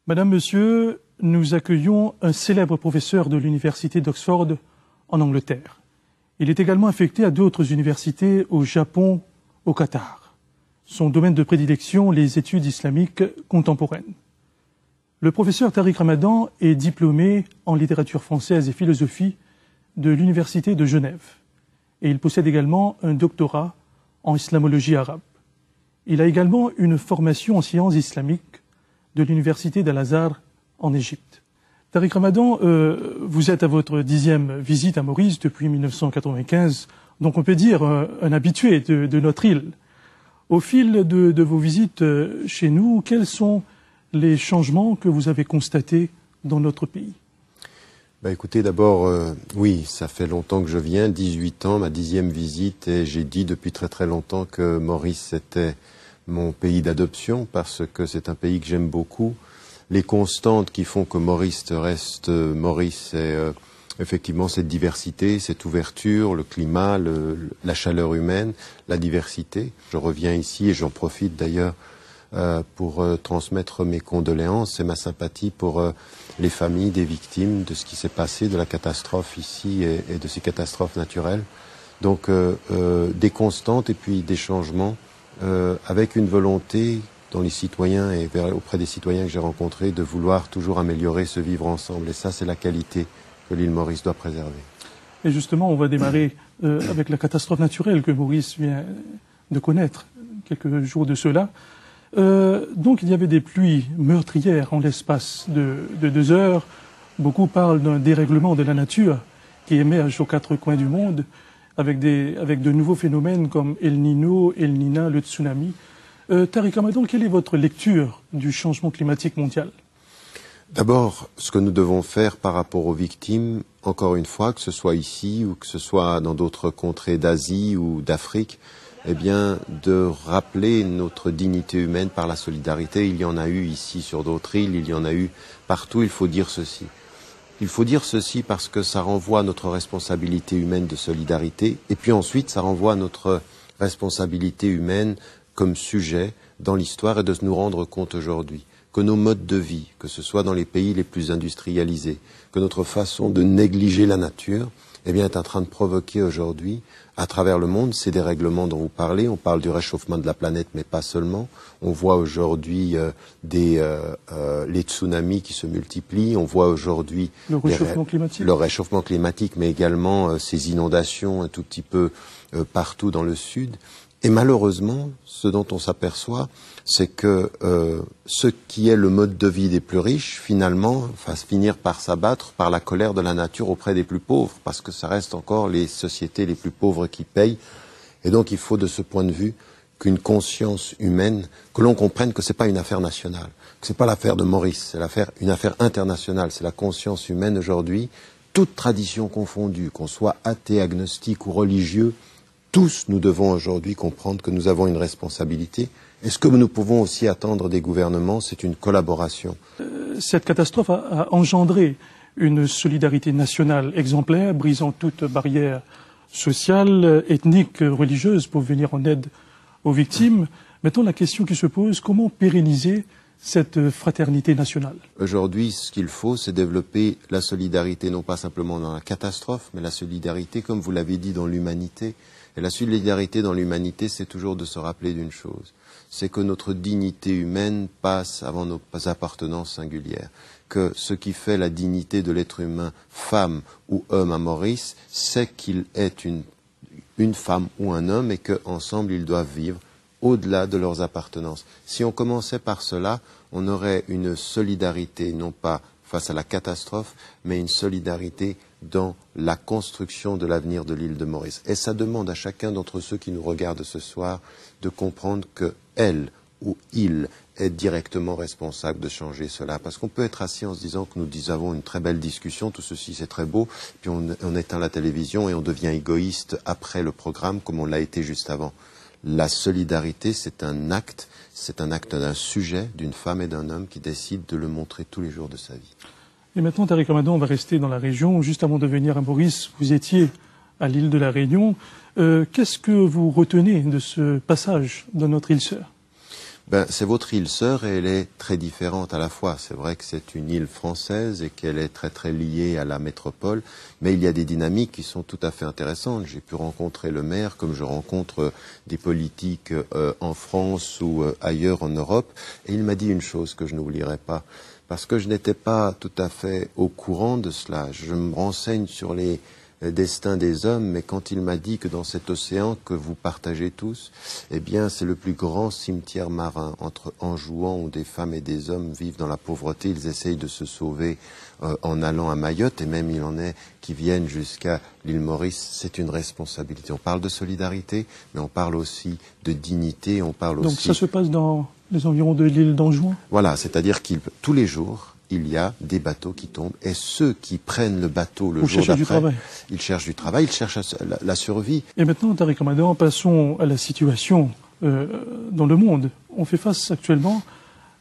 Madame, Monsieur, nous accueillons un célèbre professeur de l'université d'Oxford en Angleterre. Il est également affecté à d'autres universités au Japon, au Qatar. Son domaine de prédilection, les études islamiques contemporaines. Le professeur Tariq Ramadan est diplômé en littérature française et philosophie de l'université de Genève. Et il possède également un doctorat en islamologie arabe. Il a également une formation en sciences islamiques de l'université d'Al-Azhar en Égypte. Tariq Ramadan, vous êtes à votre 10e visite à Maurice depuis 1995, donc on peut dire un habitué de notre île. Au fil de vos visites chez nous, quels sont les changements que vous avez constatés dans notre pays? Écoutez, d'abord, oui, ça fait longtemps que je viens, 18 ans, ma 10e visite, et j'ai dit depuis très très longtemps que Maurice était mon pays d'adoption parce que c'est un pays que j'aime beaucoup. Les constantes qui font que Maurice reste Maurice, c'est effectivement cette diversité, cette ouverture, le climat, la chaleur humaine, la diversité. Je reviens ici et j'en profite d'ailleurs pour transmettre mes condoléances et ma sympathie pour les familles des victimes de ce qui s'est passé, de la catastrophe ici et de ces catastrophes naturelles. Donc des constantes et puis des changements avec une volonté dans les citoyens et auprès des citoyens que j'ai rencontrés de vouloir toujours améliorer ce vivre ensemble. Et ça, c'est la qualité que l'île Maurice doit préserver. Et justement, on va démarrer avec la catastrophe naturelle que Maurice vient de connaître quelques jours de cela. Donc il y avait des pluies meurtrières en l'espace de 2 heures. Beaucoup parlent d'un dérèglement de la nature qui émerge aux 4 coins du monde avec de nouveaux phénomènes comme El Niño, El Niña, le tsunami. Tariq Ramadan, quelle est votre lecture du changement climatique mondial? D'abord, ce que nous devons faire par rapport aux victimes, encore une fois, que ce soit ici ou que ce soit dans d'autres contrées d'Asie ou d'Afrique, eh bien, de rappeler notre dignité humaine par la solidarité. Il y en a eu ici sur d'autres îles, il y en a eu partout. Il faut dire ceci. Il faut dire ceci parce que ça renvoie à notre responsabilité humaine de solidarité. Et puis ensuite, ça renvoie à notre responsabilité humaine comme sujet dans l'histoire et de nous rendre compte aujourd'hui que nos modes de vie, que ce soit dans les pays les plus industrialisés, que notre façon de négliger la nature, eh bien, est en train de provoquer aujourd'hui, à travers le monde, ces dérèglements dont vous parlez. On parle du réchauffement de la planète, mais pas seulement. On voit aujourd'hui les tsunamis qui se multiplient. On voit aujourd'hui le réchauffement climatique, mais également ces inondations un tout petit peu partout dans le sud. Et malheureusement, ce dont on s'aperçoit, c'est que ce qui est le mode de vie des plus riches, finalement, va finir par s'abattre par la colère de la nature auprès des plus pauvres, parce que ça reste encore les sociétés les plus pauvres qui payent. Et donc il faut de ce point de vue qu'une conscience humaine, que l'on comprenne que ce n'est pas une affaire nationale, que ce n'est pas l'affaire de Maurice, c'est une affaire internationale, c'est la conscience humaine aujourd'hui, toute tradition confondue, qu'on soit athée, agnostique ou religieux, tous, nous devons aujourd'hui comprendre que nous avons une responsabilité. Et ce que nous pouvons aussi attendre des gouvernements, c'est une collaboration. Cette catastrophe a engendré une solidarité nationale exemplaire, brisant toute barrière sociale, ethnique, religieuse pour venir en aide aux victimes. Maintenant, la question qui se pose, comment pérenniser cette fraternité nationale? Aujourd'hui, ce qu'il faut, c'est développer la solidarité, non pas simplement dans la catastrophe, mais la solidarité, comme vous l'avez dit, dans l'humanité. Et la solidarité dans l'humanité, c'est toujours de se rappeler d'une chose, c'est que notre dignité humaine passe avant nos appartenances singulières, que ce qui fait la dignité de l'être humain, femme ou homme à Maurice, c'est qu'il est une femme ou un homme et qu'ensemble ils doivent vivre au-delà de leurs appartenances. Si on commençait par cela, on aurait une solidarité, non pas face à la catastrophe, mais une solidarité dans la construction de l'avenir de l'île de Maurice. Et ça demande à chacun d'entre ceux qui nous regardent ce soir de comprendre que elle ou il est directement responsable de changer cela. Parce qu'on peut être assis en se disant que nous avons une très belle discussion, tout ceci c'est très beau, puis on éteint la télévision et on devient égoïste après le programme comme on l'a été juste avant. La solidarité, c'est un acte d'un sujet, d'une femme et d'un homme qui décide de le montrer tous les jours de sa vie. Et maintenant, Tariq Ramadan, on va rester dans la région. Juste avant de venir à Maurice, vous étiez à l'île de la Réunion. Qu'est-ce que vous retenez de ce passage dans notre île sœur? C'est votre île sœur et elle est très différente à la fois. C'est vrai que c'est une île française et qu'elle est très très liée à la métropole, mais il y a des dynamiques qui sont tout à fait intéressantes. J'ai pu rencontrer le maire comme je rencontre des politiques en France ou ailleurs en Europe, et il m'a dit une chose que je n'oublierai pas, parce que je n'étais pas tout à fait au courant de cela. Je me renseigne sur les destin des hommes, mais quand il m'a dit que dans cet océan que vous partagez tous, eh bien, c'est le plus grand cimetière marin entre Anjouan où des femmes et des hommes vivent dans la pauvreté. Ils essayent de se sauver en allant à Mayotte, et même il en est qui viennent jusqu'à l'île Maurice. C'est une responsabilité. On parle de solidarité, mais on parle aussi de dignité. On parle Donc aussi... ça se passe dans les environs de l'île d'Anjouan? Voilà, c'est-à-dire tous les jours, il y a des bateaux qui tombent, et ceux qui prennent le bateau le jour d'après, ils cherchent du travail, ils cherchent la survie. Et maintenant, Tariq Ramadan, passons à la situation dans le monde. On fait face actuellement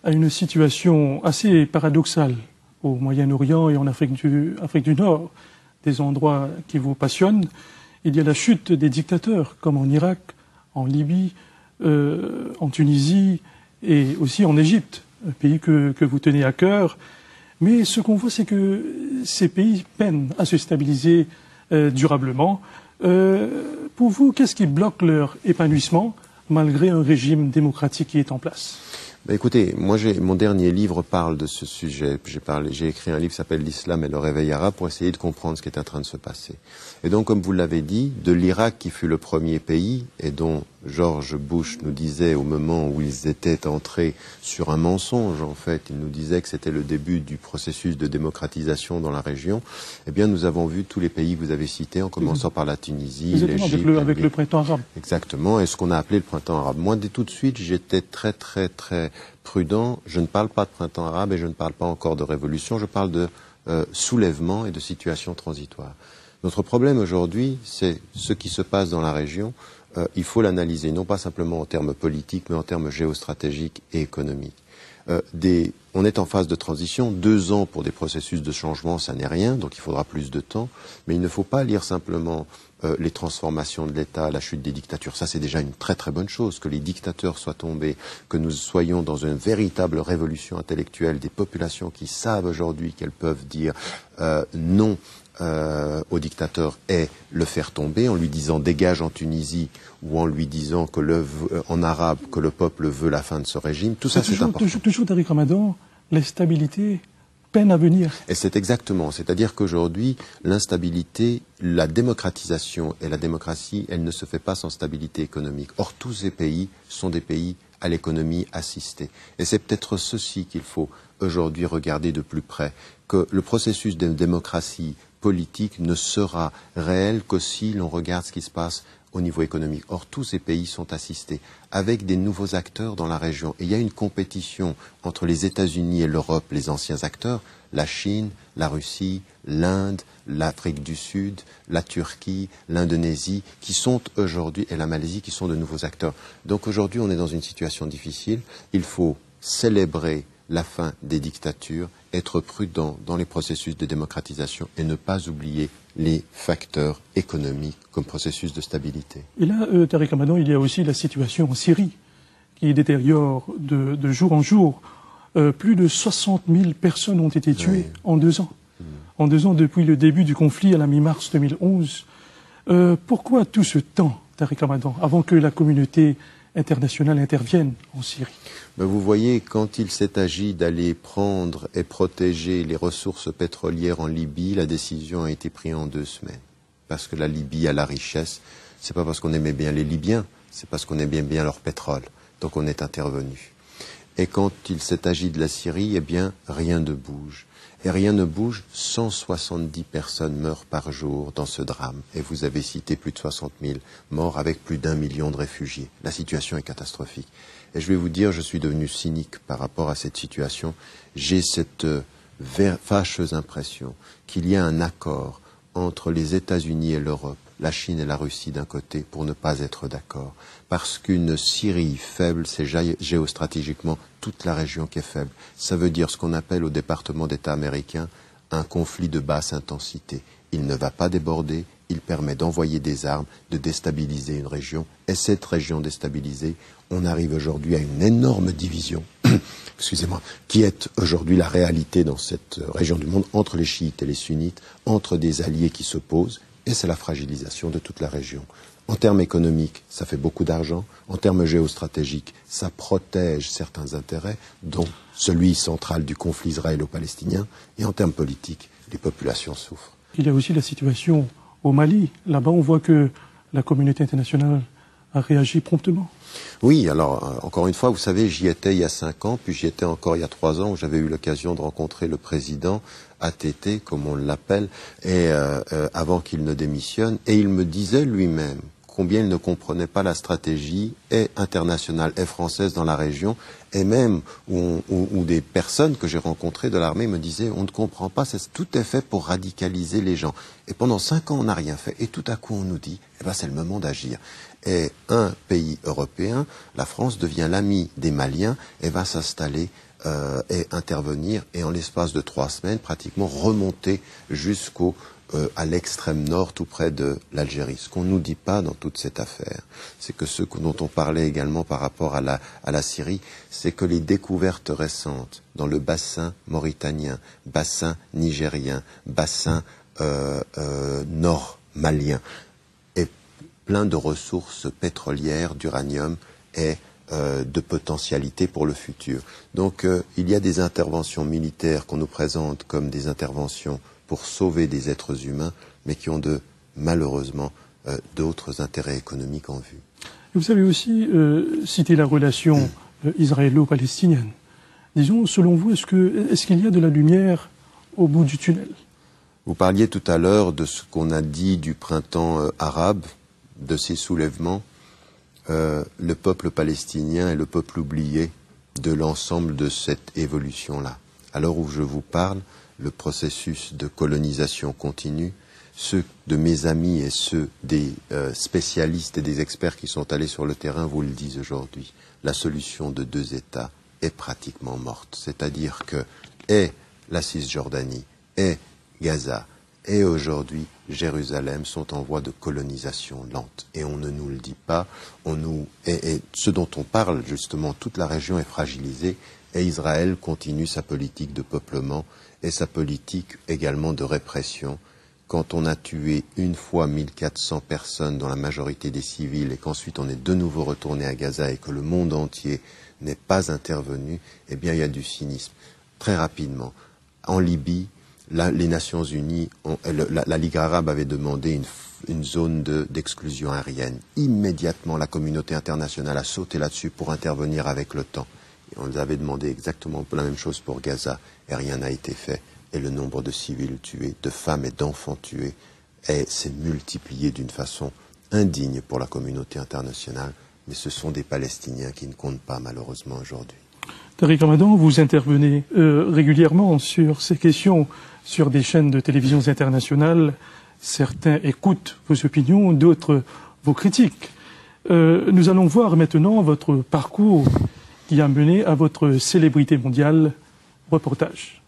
à une situation assez paradoxale au Moyen-Orient et en Afrique du Nord, des endroits qui vous passionnent. Il y a la chute des dictateurs, comme en Irak, en Libye, en Tunisie et aussi en Égypte, un pays que vous tenez à cœur. Mais ce qu'on voit, c'est que ces pays peinent à se stabiliser durablement. Pour vous, qu'est-ce qui bloque leur épanouissement malgré un régime démocratique qui est en place? Écoutez, moi, mon dernier livre parle de ce sujet. J'ai écrit un livre qui s'appelle L'Islam et le réveil arabe pour essayer de comprendre ce qui est en train de se passer. Et donc, comme vous l'avez dit, de l'Irak qui fut le premier pays et dont George Bush nous disait au moment où ils étaient entrés sur un mensonge, en fait, il nous disait que c'était le début du processus de démocratisation dans la région. Eh bien, nous avons vu tous les pays que vous avez cités, en commençant par la Tunisie, l'Égypte. Avec le printemps arabe. Exactement, et ce qu'on a appelé le printemps arabe. Moi, dès tout de suite, j'étais très prudent. Je ne parle pas de printemps arabe et je ne parle pas encore de révolution. Je parle de soulèvement et de situation transitoire. Notre problème aujourd'hui, c'est ce qui se passe dans la région. Il faut l'analyser, non pas simplement en termes politiques, mais en termes géostratégiques et économiques. On est en phase de transition. 2 ans pour des processus de changement, ça n'est rien, donc il faudra plus de temps. Mais il ne faut pas lire simplement les transformations de l'État, la chute des dictatures. Ça, c'est déjà une très bonne chose, que les dictateurs soient tombés, que nous soyons dans une véritable révolution intellectuelle, des populations qui savent aujourd'hui qu'elles peuvent dire non au dictateur et le faire tomber en lui disant dégage en Tunisie ou en lui disant en arabe que le peuple veut la fin de ce régime. Tout ça, c'est important. Toujours, Tariq Ramadan, la stabilité peine à venir. Et c'est exactement, c'est-à-dire qu'aujourd'hui, l'instabilité, la démocratisation et la démocratie, elle ne se fait pas sans stabilité économique. Or, tous ces pays sont des pays à l'économie assistée. Et c'est peut-être ceci qu'il faut aujourd'hui regarder de plus près, que le processus de démocratie politique ne sera réel que si l'on regarde ce qui se passe au niveau économique. Or, tous ces pays sont assistés avec des nouveaux acteurs dans la région. Et il y a une compétition entre les États-Unis et l'Europe, les anciens acteurs, la Chine, la Russie, l'Inde, l'Afrique du Sud, la Turquie, l'Indonésie, qui sont aujourd'hui, et la Malaisie, qui sont de nouveaux acteurs. Donc aujourd'hui, on est dans une situation difficile. Il faut célébrer la fin des dictatures, être prudent dans les processus de démocratisation et ne pas oublier les facteurs économiques comme processus de stabilité. Et là, Tariq Ramadan, il y a aussi la situation en Syrie qui détériore de jour en jour. Plus de 60 000 personnes ont été tuées en 2 ans. En 2 ans depuis le début du conflit à la mi-mars 2011. Pourquoi tout ce temps, Tariq Ramadan, avant que la communauté internationale intervienne en Syrie? Vous voyez, quand il s'est agi d'aller prendre et protéger les ressources pétrolières en Libye, la décision a été prise en 2 semaines. Parce que la Libye a la richesse. C'est pas parce qu'on aimait bien les Libyens, c'est parce qu'on aimait bien leur pétrole. Donc on est intervenu. Et quand il s'est agi de la Syrie, eh bien, rien ne bouge. Et rien ne bouge, 170 personnes meurent par jour dans ce drame. Et vous avez cité plus de 60 000 morts avec plus d'1 million de réfugiés. La situation est catastrophique. Et je vais vous dire, je suis devenu cynique par rapport à cette situation. J'ai cette fâcheuse impression qu'il y a un accord entre les États-Unis et l'Europe, la Chine et la Russie d'un côté, pour ne pas être d'accord. Parce qu'une Syrie faible, c'est géostratégiquement toute la région qui est faible. Ça veut dire ce qu'on appelle au département d'État américain un conflit de basse intensité. Il ne va pas déborder, il permet d'envoyer des armes, de déstabiliser une région. Et cette région déstabilisée, on arrive aujourd'hui à une énorme division, excusez-moi, qui est aujourd'hui la réalité dans cette région du monde entre les chiites et les sunnites, entre des alliés qui s'opposent, et c'est la fragilisation de toute la région. En termes économiques, ça fait beaucoup d'argent. En termes géostratégiques, ça protège certains intérêts, dont celui central du conflit israélo-palestinien. Et en termes politiques, les populations souffrent. Il y a aussi la situation au Mali. Là-bas, on voit que la communauté internationale a réagi promptement. Oui, alors, encore une fois, vous savez, j'y étais il y a 5 ans, puis j'y étais encore il y a 3 ans, où j'avais eu l'occasion de rencontrer le président ATT, comme on l'appelle, et avant qu'il ne démissionne, et il me disait lui-même combien il ne comprenait pas la stratégie et internationale et française dans la région, et même où des personnes que j'ai rencontrées de l'armée me disaient on ne comprend pas, tout est fait pour radicaliser les gens. Et pendant 5 ans, on n'a rien fait, et tout à coup on nous dit c'est le moment d'agir. Et un pays européen, la France, devient l'ami des Maliens et va s'installer et intervenir, et en l'espace de 3 semaines, pratiquement remonter à l'extrême nord, tout près de l'Algérie. Ce qu'on ne nous dit pas dans toute cette affaire, c'est que ce dont on parlait également par rapport à la Syrie, c'est que les découvertes récentes dans le bassin mauritanien, bassin nigérien, bassin nord-malien, est plein de ressources pétrolières, d'uranium et de potentialité pour le futur. Donc il y a des interventions militaires qu'on nous présente comme des interventions pour sauver des êtres humains, mais qui ont malheureusement d'autres intérêts économiques en vue. Vous avez aussi cité la relation israélo-palestinienne. Disons, selon vous, est-ce qu'il y a de la lumière au bout du tunnel? Vous parliez tout à l'heure de ce qu'on a dit du printemps arabe, de ces soulèvements. Le peuple palestinien est le peuple oublié de l'ensemble de cette évolution-là. À l'heure où je vous parle, le processus de colonisation continue. Ceux de mes amis et ceux des spécialistes et des experts qui sont allés sur le terrain vous le disent aujourd'hui. La solution de 2 États est pratiquement morte. C'est-à-dire que la Cisjordanie et Gaza et aujourd'hui Jérusalem sont en voie de colonisation lente. Et on ne nous le dit pas. Et ce dont on parle justement, toute la région est fragilisée et Israël continue sa politique de peuplement et sa politique également de répression. Quand on a tué une fois 1400 personnes, dont la majorité des civils, et qu'ensuite on est de nouveau retourné à Gaza et que le monde entier n'est pas intervenu, eh bien il y a du cynisme. Très rapidement, en Libye, les Nations Unies, la Ligue arabe avait demandé une zone d'exclusion aérienne. Immédiatement, la communauté internationale a sauté là-dessus pour intervenir avec l'OTAN. On nous avait demandé exactement la même chose pour Gaza, et rien n'a été fait. Et le nombre de civils tués, de femmes et d'enfants tués, s'est multiplié d'une façon indigne pour la communauté internationale. Mais ce sont des Palestiniens qui ne comptent pas, malheureusement, aujourd'hui. Tariq Ramadan, vous intervenez régulièrement sur ces questions sur des chaînes de télévision internationales. Certains écoutent vos opinions, d'autres vos critiques. Nous allons voir maintenant votre parcours qui a mené à votre célébrité mondiale. Reportage.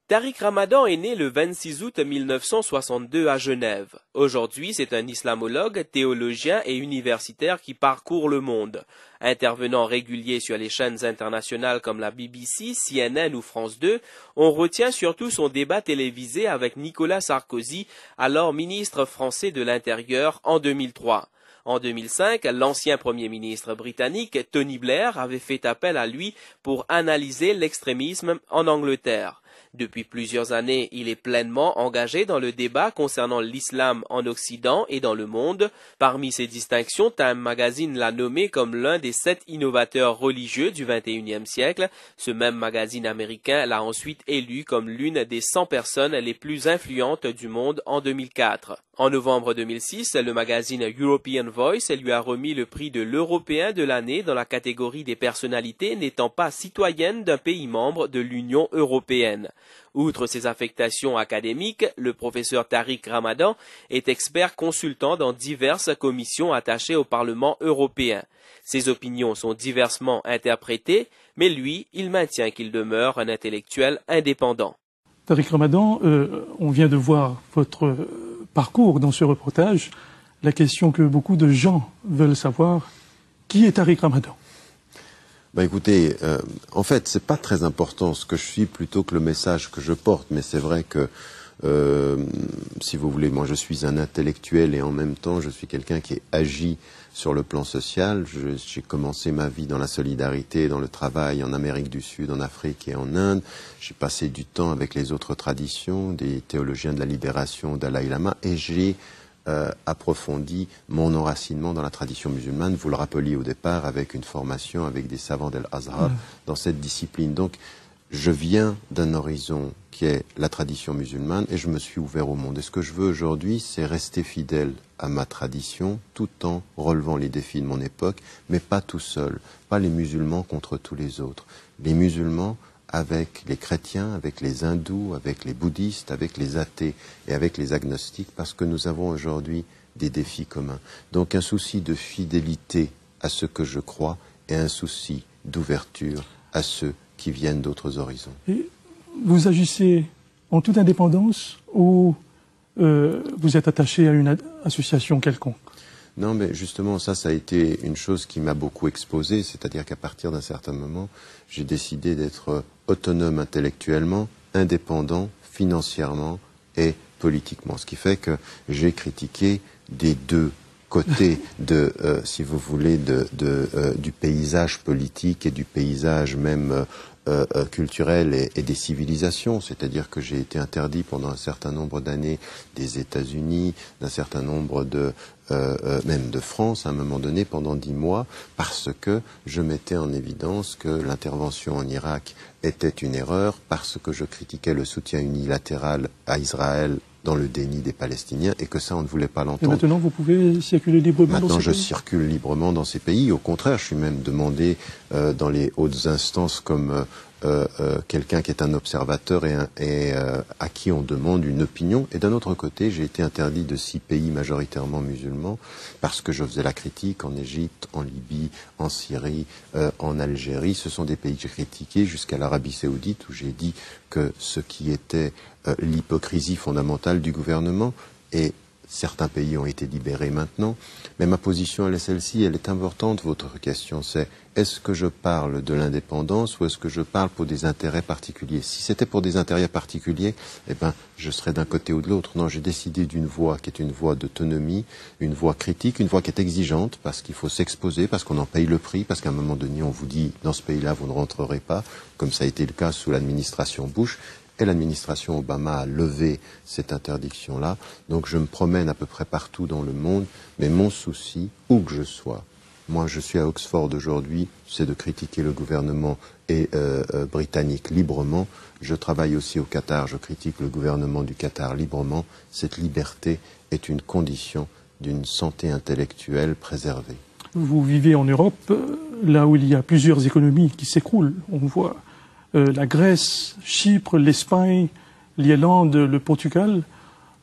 Tariq Ramadan est né le 26 août 1962 à Genève. Aujourd'hui, c'est un islamologue, théologien et universitaire qui parcourt le monde. Intervenant régulier sur les chaînes internationales comme la BBC, CNN ou France 2, on retient surtout son débat télévisé avec Nicolas Sarkozy, alors ministre français de l'Intérieur, en 2003. En 2005, l'ancien Premier ministre britannique Tony Blair avait fait appel à lui pour analyser l'extrémisme en Angleterre. Depuis plusieurs années, il est pleinement engagé dans le débat concernant l'islam en Occident et dans le monde. Parmi ses distinctions, Time Magazine l'a nommé comme l'un des 7 innovateurs religieux du XXIe siècle. Ce même magazine américain l'a ensuite élu comme l'une des 100 personnes les plus influentes du monde en 2004. En novembre 2006, le magazine European Voice lui a remis le prix de l'Européen de l'année dans la catégorie des personnalités n'étant pas citoyennes d'un pays membre de l'Union européenne. Outre ses affectations académiques, le professeur Tariq Ramadan est expert consultant dans diverses commissions attachées au Parlement européen. Ses opinions sont diversement interprétées, mais lui, il maintient qu'il demeure un intellectuel indépendant. Tariq Ramadan, on vient de voir votre parcours dans ce reportage la question que beaucoup de gens veulent savoir. Qui est Tariq Ramadan? Écoutez, en fait, c'est pas très important ce que je suis plutôt que le message que je porte, mais c'est vrai que, si vous voulez, moi je suis un intellectuel et en même temps je suis quelqu'un qui agit sur le plan social. J'ai commencé ma vie dans la solidarité, dans le travail en Amérique du Sud, en Afrique et en Inde. J'ai passé du temps avec les autres traditions, des théologiens de la libération, Dalai Lama, et j'ai approfondi mon enracinement dans la tradition musulmane. Vous le rappeliez au départ, avec une formation avec des savants d'Al-Azhar dans cette discipline. Donc, je viens d'un horizon qui est la tradition musulmane et je me suis ouvert au monde. Et ce que je veux aujourd'hui, c'est rester fidèle à ma tradition tout en relevant les défis de mon époque, mais pas tout seul, pas les musulmans contre tous les autres. Les musulmans avec les chrétiens, avec les hindous, avec les bouddhistes, avec les athées et avec les agnostiques, parce que nous avons aujourd'hui des défis communs. Donc un souci de fidélité à ce que je crois et un souci d'ouverture à ceux qui viennent d'autres horizons. Et vous agissez en toute indépendance ou vous êtes attaché à une association quelconque? Non, mais justement, ça a été une chose qui m'a beaucoup exposé, c'est-à-dire qu'à partir d'un certain moment, j'ai décidé d'être autonome intellectuellement, indépendant, financièrement et politiquement. Ce qui fait que j'ai critiqué des deux côtés de, si vous voulez, du paysage politique et du paysage même culturel et des civilisations, c'est-à-dire que j'ai été interdit pendant un certain nombre d'années des États-Unis, d'un certain nombre même de France à un moment donné pendant 10 mois, parce que je mettais en évidence que l'intervention en Irak était une erreur, parce que je critiquais le soutien unilatéral à Israël dans le déni des Palestiniens, et que ça, on ne voulait pas l'entendre. Et maintenant, vous pouvez circuler librement dans ces pays? Maintenant, je circule librement dans ces pays. Au contraire, je suis même demandé dans les hautes instances comme quelqu'un qui est un observateur et à qui on demande une opinion. Et d'un autre côté, j'ai été interdit de 6 pays majoritairement musulmans parce que je faisais la critique en Égypte, en Libye, en Syrie, en Algérie. Ce sont des pays que j'ai critiqués jusqu'à l'Arabie Saoudite où j'ai dit que ce qui était l'hypocrisie fondamentale du gouvernement, et certains pays ont été libérés maintenant, mais ma position elle est celle-ci, elle est importante. Votre question c'est, est-ce que je parle de l'indépendance ou est-ce que je parle pour des intérêts particuliers? Si c'était pour des intérêts particuliers, eh ben, je serais d'un côté ou de l'autre. Non, j'ai décidé d'une voie qui est une voie d'autonomie, une voie critique, une voie qui est exigeante parce qu'il faut s'exposer, parce qu'on en paye le prix, parce qu'à un moment donné on vous dit dans ce pays-là vous ne rentrerez pas, comme ça a été le cas sous l'administration Bush. Et l'administration Obama a levé cette interdiction-là. Donc je me promène à peu près partout dans le monde, mais mon souci, où que je sois, moi je suis à Oxford aujourd'hui, c'est de critiquer le gouvernement britannique librement. Je travaille aussi au Qatar, je critique le gouvernement du Qatar librement. Cette liberté est une condition d'une santé intellectuelle préservée. Vous vivez en Europe, là où il y a plusieurs économies qui s'écroulent. On voit la Grèce, Chypre, l'Espagne, l'Irlande, le Portugal.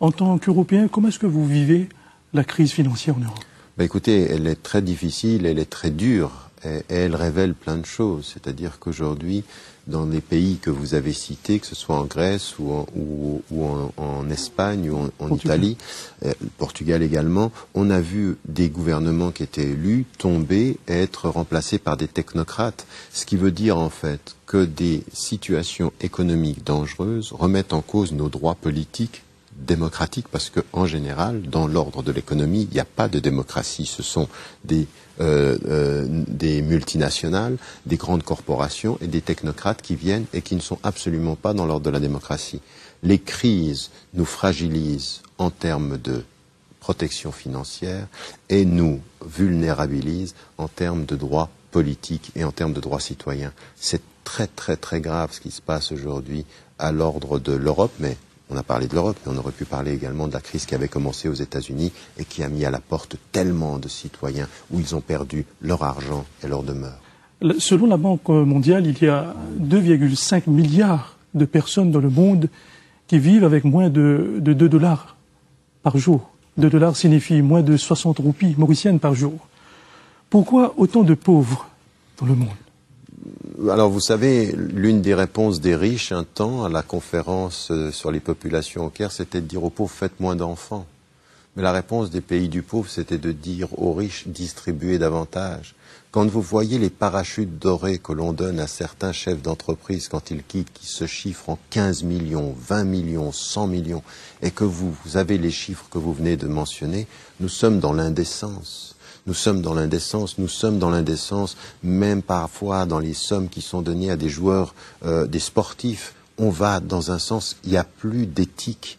En tant qu'Européen, comment est-ce que vous vivez la crise financière en Europe? Écoutez, elle est très difficile, elle est très dure, et elle révèle plein de choses. C'est-à-dire qu'aujourd'hui, dans les pays que vous avez cités, que ce soit en Grèce ou en Espagne ou en Italie, Portugal également, on a vu des gouvernements qui étaient élus tomber et être remplacés par des technocrates. Ce qui veut dire en fait que des situations économiques dangereuses remettent en cause nos droits politiques démocratiques, parce que en général, dans l'ordre de l'économie, il n'y a pas de démocratie. Ce sont des multinationales, des grandes corporations et des technocrates qui viennent et qui ne sont absolument pas dans l'ordre de la démocratie. Les crises nous fragilisent en termes de protection financière et nous vulnérabilisent en termes de droits politiques et en termes de droits citoyens. C'est très très très grave ce qui se passe aujourd'hui à l'ordre de l'Europe, mais on a parlé de l'Europe, mais on aurait pu parler également de la crise qui avait commencé aux États-Unis et qui a mis à la porte tellement de citoyens où ils ont perdu leur argent et leur demeure. Selon la Banque mondiale, il y a 2,5 milliards de personnes dans le monde qui vivent avec moins de 2 dollars par jour. 2 dollars signifie moins de 60 roupies mauriciennes par jour. Pourquoi autant de pauvres dans le monde? Alors vous savez, l'une des réponses des riches un temps à la conférence sur les populations au Caire, c'était de dire aux pauvres, faites moins d'enfants. Mais la réponse des pays du pauvre, c'était de dire aux riches, distribuez davantage. Quand vous voyez les parachutes dorés que l'on donne à certains chefs d'entreprise quand ils quittent, qui se chiffrent en 15 millions, 20 millions, 100 millions, et que vous avez les chiffres que vous venez de mentionner, nous sommes dans l'indécence. Nous sommes dans l'indécence, même parfois dans les sommes qui sont données à des joueurs, des sportifs. On va dans un sens, il n'y a plus d'éthique.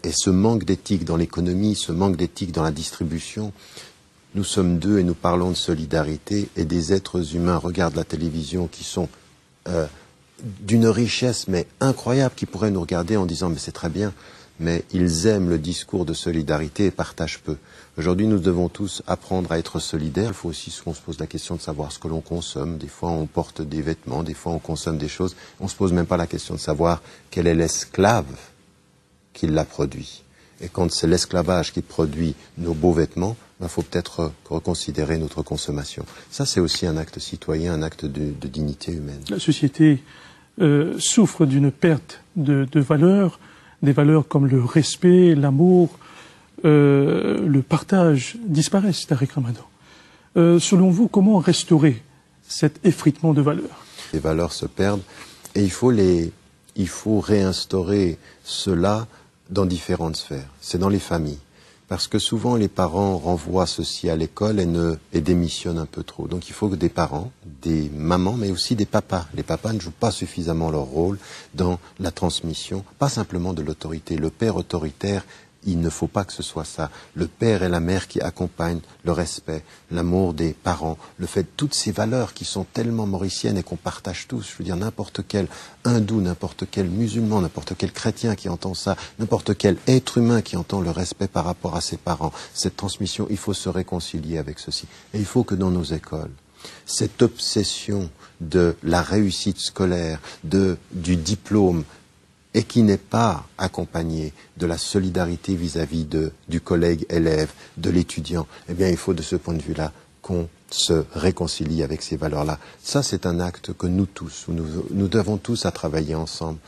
Et ce manque d'éthique dans l'économie, ce manque d'éthique dans la distribution, nous sommes deux et nous parlons de solidarité et des êtres humains regardent la télévision qui sont d'une richesse mais incroyable, qui pourraient nous regarder en disant mais c'est très bien, mais ils aiment le discours de solidarité et partagent peu. Aujourd'hui, nous devons tous apprendre à être solidaires. Il faut aussi qu'on se pose la question de savoir ce que l'on consomme. Des fois, on porte des vêtements, des fois, on consomme des choses. On ne se pose même pas la question de savoir quel est l'esclave qui l'a produit. Et quand c'est l'esclavage qui produit nos beaux vêtements, il faut peut-être reconsidérer notre consommation. Ça, c'est aussi un acte citoyen, un acte de dignité humaine. La société souffre d'une perte de valeurs, des valeurs comme le respect, l'amour, le partage disparaissent, Tariq Ramadan. Selon vous, comment restaurer cet effritement de valeurs? Les valeurs se perdent et il faut réinstaurer cela dans différentes sphères. C'est dans les familles. Parce que souvent les parents renvoient ceci à l'école et démissionnent un peu trop. Donc il faut que des parents, des mamans, mais aussi des papas. Les papas ne jouent pas suffisamment leur rôle dans la transmission, pas simplement de l'autorité. Le père autoritaire, il ne faut pas que ce soit ça. Le père et la mère qui accompagnent le respect, l'amour des parents, le fait de toutes ces valeurs qui sont tellement mauriciennes et qu'on partage tous. Je veux dire, n'importe quel hindou, n'importe quel musulman, n'importe quel chrétien qui entend ça, n'importe quel être humain qui entend le respect par rapport à ses parents. Cette transmission, il faut se réconcilier avec ceci. Et il faut que dans nos écoles, cette obsession de la réussite scolaire, du diplôme, et qui n'est pas accompagné de la solidarité vis-à-vis du collègue élève, de l'étudiant, eh bien il faut de ce point de vue-là qu'on se réconcilie avec ces valeurs-là. Ça, c'est un acte que nous tous, nous devons tous à travailler ensemble.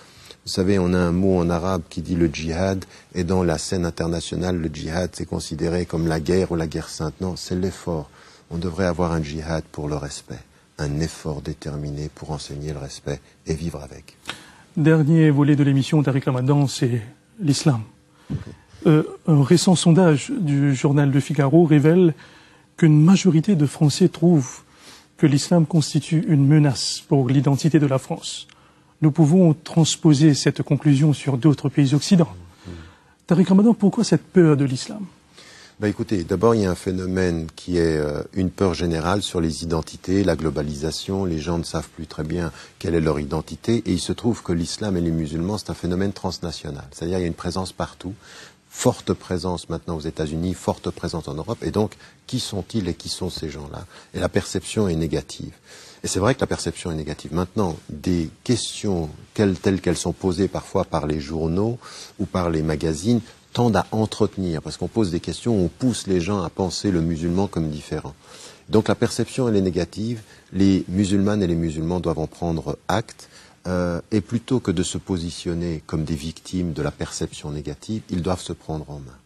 Vous savez, on a un mot en arabe qui dit le djihad, et dans la scène internationale, le djihad, c'est considéré comme la guerre ou la guerre sainte. Non, c'est l'effort. On devrait avoir un djihad pour le respect, un effort déterminé pour enseigner le respect et vivre avec. Dernier volet de l'émission, Tariq Ramadan, c'est l'islam. Un récent sondage du journal Le Figaro révèle qu'une majorité de Français trouvent que l'islam constitue une menace pour l'identité de la France. Nous pouvons transposer cette conclusion sur d'autres pays occidentaux. Tariq Ramadan, pourquoi cette peur de l'islam ? Écoutez, d'abord il y a un phénomène qui est une peur générale sur les identités, la globalisation. Les gens ne savent plus très bien quelle est leur identité et il se trouve que l'islam et les musulmans, c'est un phénomène transnational. C'est-à-dire il y a une présence partout, forte présence maintenant aux États-Unis, forte présence en Europe. Et donc, qui sont-ils et qui sont ces gens-là? Et la perception est négative. Et c'est vrai que la perception est négative. Maintenant, des questions telles qu'elles sont posées parfois par les journaux ou par les magazines tendent à entretenir, parce qu'on pose des questions, on pousse les gens à penser le musulman comme différent. Donc la perception, elle est négative, les musulmanes et les musulmans doivent en prendre acte, et plutôt que de se positionner comme des victimes de la perception négative, ils doivent se prendre en main.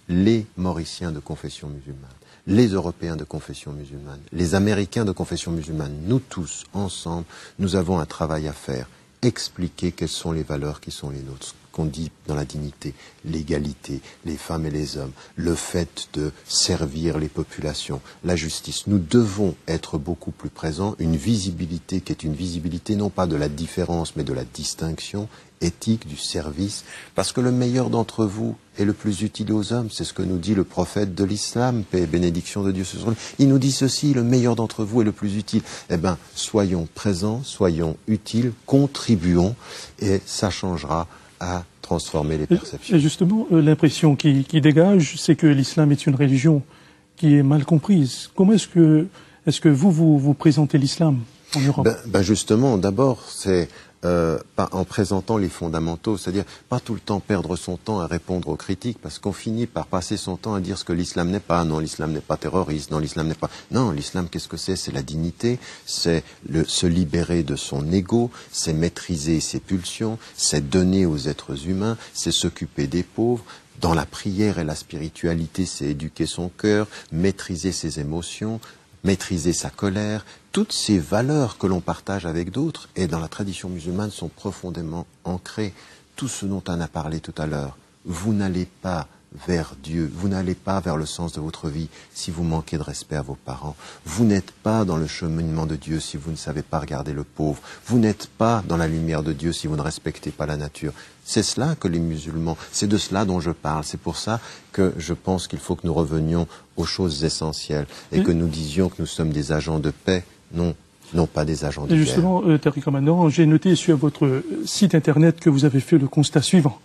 Les Mauriciens de confession musulmane, les Européens de confession musulmane, les Américains de confession musulmane, nous tous, ensemble, nous avons un travail à faire, expliquer quelles sont les valeurs qui sont les nôtres, qu'on dit dans la dignité, l'égalité, les femmes et les hommes, le fait de servir les populations, la justice. Nous devons être beaucoup plus présents, une visibilité qui est une visibilité non pas de la différence mais de la distinction éthique, du service, parce que le meilleur d'entre vous est le plus utile aux hommes, c'est ce que nous dit le prophète de l'islam, paix et bénédiction de Dieu sur lui. Il nous dit ceci, le meilleur d'entre vous est le plus utile. Eh bien, soyons présents, soyons utiles, contribuons, et ça changera à transformer les perceptions. Et justement, l'impression qui dégage, c'est que l'islam est une religion qui est mal comprise. Comment est-ce que vous présentez l'islam en Europe? Justement, d'abord, c'est en présentant les fondamentaux, c'est-à-dire pas tout le temps perdre son temps à répondre aux critiques, parce qu'on finit par passer son temps à dire ce que l'islam n'est pas. Non, l'islam n'est pas terroriste, non, l'islam n'est pas... Non, l'islam, qu'est-ce que c'est? C'est la dignité, c'est se libérer de son ego, c'est maîtriser ses pulsions, c'est donner aux êtres humains, c'est s'occuper des pauvres. dans la prière et la spiritualité, c'est éduquer son cœur, maîtriser ses émotions, maîtriser sa colère. Toutes ces valeurs que l'on partage avec d'autres et dans la tradition musulmane sont profondément ancrées. Tout ce dont on a parlé tout à l'heure, vous n'allez pas vers Dieu, vous n'allez pas vers le sens de votre vie si vous manquez de respect à vos parents. Vous n'êtes pas dans le cheminement de Dieu si vous ne savez pas regarder le pauvre. Vous n'êtes pas dans la lumière de Dieu si vous ne respectez pas la nature. C'est cela que les musulmans, c'est de cela dont je parle. C'est pour ça que je pense qu'il faut que nous revenions aux choses essentielles et que nous disions que nous sommes des agents de paix, non pas des agents de guerre. Et justement, Tariq Ramadan, j'ai noté sur votre site internet que vous avez fait le constat suivant.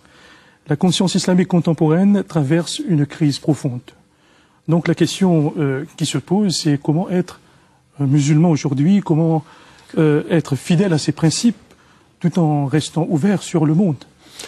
La conscience islamique contemporaine traverse une crise profonde. Donc la question qui se pose, c'est comment être musulman aujourd'hui, comment être fidèle à ses principes tout en restant ouvert sur le monde.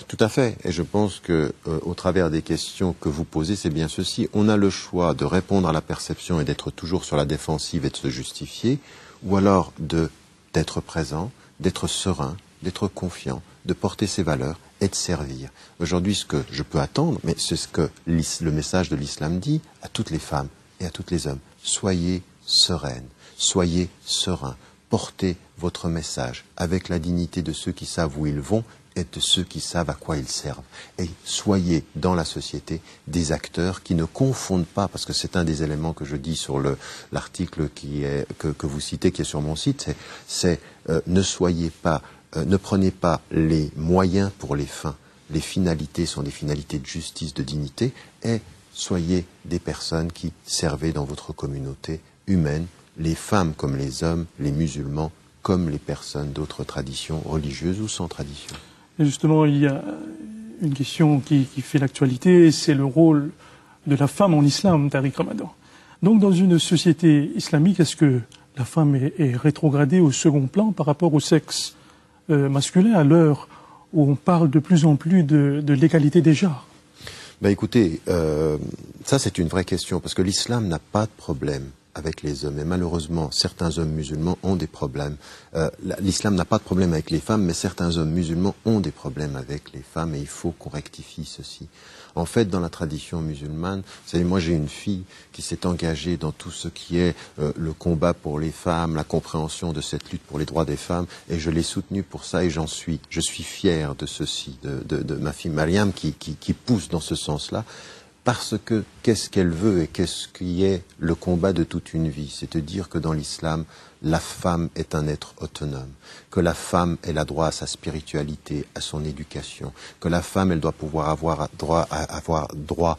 Tout à fait. Et je pense que, au travers des questions que vous posez, c'est bien ceci. On a le choix de répondre à la perception et d'être toujours sur la défensive et de se justifier, ou alors d'être présent, d'être serein, d'être confiant, de porter ses valeurs et de servir. Aujourd'hui, ce que je peux attendre, mais c'est ce que le message de l'islam dit à toutes les femmes et à tous les hommes. Soyez sereines, soyez sereins, portez votre message avec la dignité de ceux qui savent où ils vont et de ceux qui savent à quoi ils servent. Et soyez dans la société des acteurs qui ne confondent pas, parce que c'est un des éléments que je dis sur l'article que vous citez, qui est sur mon site, c'est ne prenez pas les moyens pour les fins. Les finalités sont des finalités de justice, de dignité, et soyez des personnes qui servez dans votre communauté humaine, les femmes comme les hommes, les musulmans comme les personnes d'autres traditions religieuses ou sans tradition. Et justement, il y a une question qui fait l'actualité, c'est le rôle de la femme en islam, Tariq Ramadan. Donc dans une société islamique, est-ce que la femme est rétrogradée au second plan par rapport au sexe masculin à l'heure où on parle de plus en plus de l'égalité des genres? Écoutez, ça c'est une vraie question, parce que l'islam n'a pas de problème avec les hommes. Et malheureusement, certains hommes musulmans ont des problèmes. L'islam n'a pas de problème avec les femmes, mais certains hommes musulmans ont des problèmes avec les femmes et il faut qu'on rectifie ceci. En fait, dans la tradition musulmane, vous savez, moi j'ai une fille qui s'est engagée dans tout ce qui est le combat pour les femmes, la compréhension de cette lutte pour les droits des femmes, et je l'ai soutenue pour ça et je suis fier de ceci, de ma fille Mariam qui pousse dans ce sens-là. Parce que qu'est-ce qu'elle veut et qu'est-ce qui est le combat de toute une vie? C'est de dire que dans l'islam, la femme est un être autonome, que la femme, elle a droit à sa spiritualité, à son éducation, que la femme, elle doit pouvoir avoir droit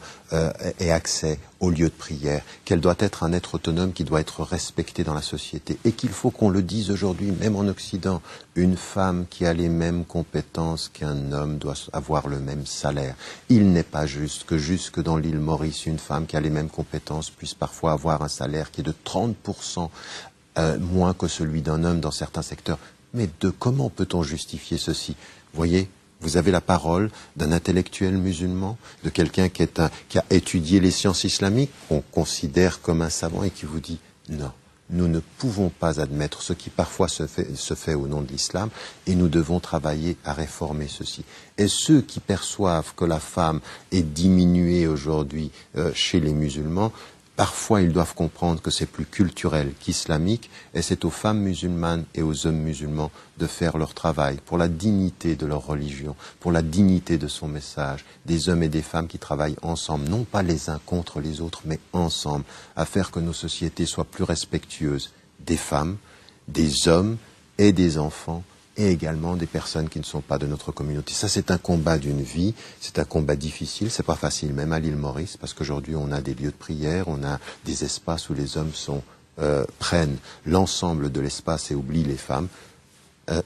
et accès au lieu de prière, qu'elle doit être un être autonome qui doit être respecté dans la société et qu'il faut qu'on le dise aujourd'hui, même en Occident, une femme qui a les mêmes compétences qu'un homme doit avoir le même salaire. Il n'est pas juste que dans l'île Maurice, une femme qui a les mêmes compétences puisse parfois avoir un salaire qui est de 30% moins que celui d'un homme dans certains secteurs. Mais comment peut-on justifier ceci? Vous voyez, vous avez la parole d'un intellectuel musulman, de quelqu'un qui a étudié les sciences islamiques, qu'on considère comme un savant et qui vous dit non. Nous ne pouvons pas admettre ce qui parfois se fait au nom de l'islam et nous devons travailler à réformer ceci. Et ceux qui perçoivent que la femme est diminuée aujourd'hui chez les musulmans, parfois ils doivent comprendre que c'est plus culturel qu'islamique et c'est aux femmes musulmanes et aux hommes musulmans de faire leur travail pour la dignité de leur religion, pour la dignité de son message, des hommes et des femmes qui travaillent ensemble, non pas les uns contre les autres, mais ensemble, à faire que nos sociétés soient plus respectueuses des femmes, des hommes et des enfants, et également des personnes qui ne sont pas de notre communauté. Ça, c'est un combat d'une vie, c'est un combat difficile, c'est pas facile, même à l'île Maurice, parce qu'aujourd'hui, on a des lieux de prière, on a des espaces où les hommes prennent l'ensemble de l'espace et oublient les femmes.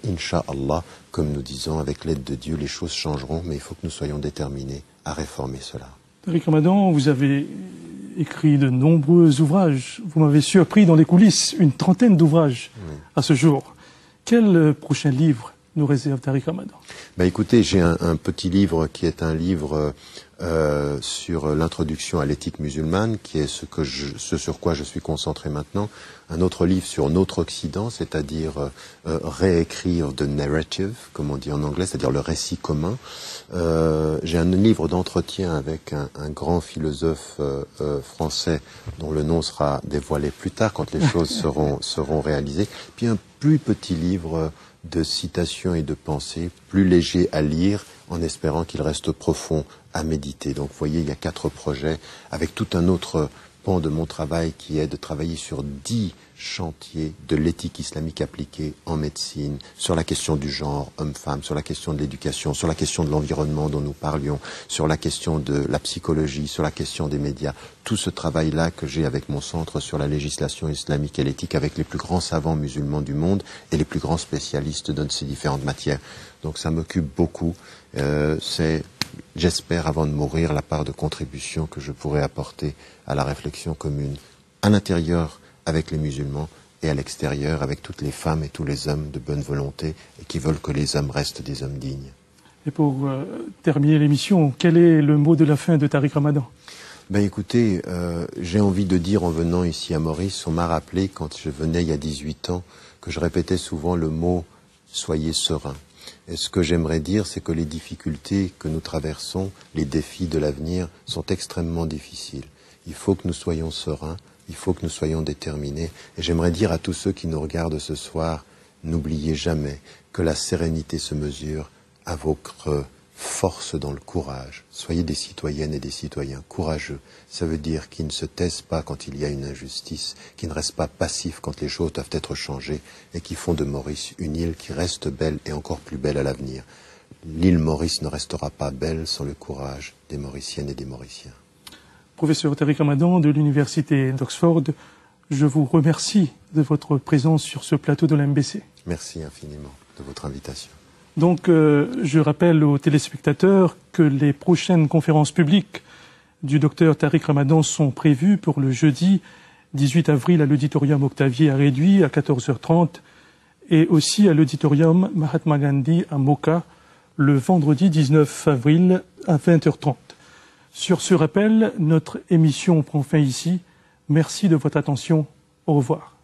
Inch'Allah, comme nous disons, avec l'aide de Dieu, les choses changeront, mais il faut que nous soyons déterminés à réformer cela. Tariq Ramadan, vous avez écrit de nombreux ouvrages. Vous m'avez surpris dans les coulisses, une trentaine d'ouvrages à ce jour. Quel prochain livre nous réserve Tariq Ramadan? Écoutez, j'ai un petit livre qui est un livre sur l'introduction à l'éthique musulmane, qui est ce sur quoi je suis concentré maintenant. un autre livre sur notre Occident, c'est-à-dire réécrire the narrative, comme on dit en anglais, c'est-à-dire le récit commun. J'ai un livre d'entretien avec un grand philosophe français dont le nom sera dévoilé plus tard quand les choses seront réalisées. Puis un plus petit livre de citations et de pensées, plus léger à lire, en espérant qu'il reste profond à méditer. Donc vous voyez, il y a 4 projets avec tout un autre pan de mon travail qui est de travailler sur 10 chantiers de l'éthique islamique appliquée en médecine, sur la question du genre homme-femme, sur la question de l'éducation, sur la question de l'environnement dont nous parlions, sur la question de la psychologie, sur la question des médias. Tout ce travail-là que j'ai avec mon centre sur la législation islamique et l'éthique avec les plus grands savants musulmans du monde et les plus grands spécialistes de ces différentes matières. Donc ça m'occupe beaucoup. C'est, j'espère, avant de mourir, la part de contribution que je pourrais apporter à la réflexion commune, à l'intérieur avec les musulmans et à l'extérieur avec toutes les femmes et tous les hommes de bonne volonté et qui veulent que les hommes restent des hommes dignes. Et pour terminer l'émission, quel est le mot de la fin de Tariq Ramadan? Ben écoutez, j'ai envie de dire en venant ici à Maurice, on m'a rappelé quand je venais il y a 18 ans que je répétais souvent le mot « soyez serein ». Et ce que j'aimerais dire, c'est que les difficultés que nous traversons, les défis de l'avenir, sont extrêmement difficiles. Il faut que nous soyons sereins, il faut que nous soyons déterminés. Et j'aimerais dire à tous ceux qui nous regardent ce soir, n'oubliez jamais que la sérénité se mesure à votre force dans le courage. Soyez des citoyennes et des citoyens courageux. Ça veut dire qui ne se taisent pas quand il y a une injustice, qui ne restent pas passifs quand les choses doivent être changées et qui font de Maurice une île qui reste belle et encore plus belle à l'avenir. L'île Maurice ne restera pas belle sans le courage des Mauriciennes et des Mauriciens. Professeur Tariq Ramadan de l'Université d'Oxford, je vous remercie de votre présence sur ce plateau de l'MBC. Merci infiniment de votre invitation. Donc, je rappelle aux téléspectateurs que les prochaines conférences publiques du docteur Tariq Ramadan sont prévues pour le jeudi 18 avril à l'auditorium Octavier à Réduit à 14h30 et aussi à l'auditorium Mahatma Gandhi à Moka le vendredi 19 avril à 20h30. Sur ce rappel, notre émission prend fin ici. Merci de votre attention. Au revoir.